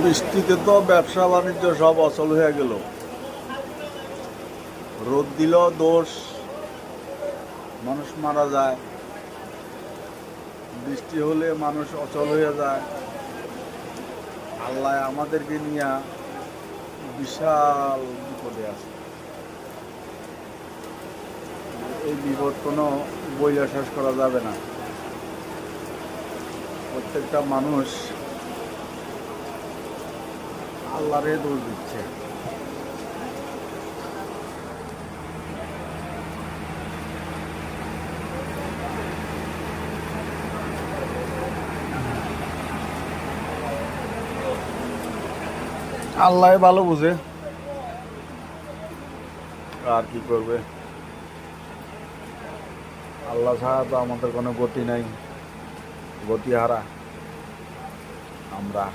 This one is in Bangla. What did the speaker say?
বৃষ্টিতে তো ব্যবসা বাণিজ্য সব অচল হয়ে গেল। রোদ দিল দোষ, মানুষ মারা যায়। বৃষ্টি হলে মানুষ অচল হয়ে যায়। আল্লাহ আমাদেরকে নিয়ে বিশাল বিপদে আছে। এই বিপদ কোনো বইলে শেষ করা যাবে না। প্রত্যেকটা মানুষ আল্লাহরে দোষ দিচ্ছে। আল্লাহ ভালো বুঝে, আর কি করবে। আল্লাহ ছাড়া তো আমাদের কোনো গতি নাই, গতিহারা আমরা।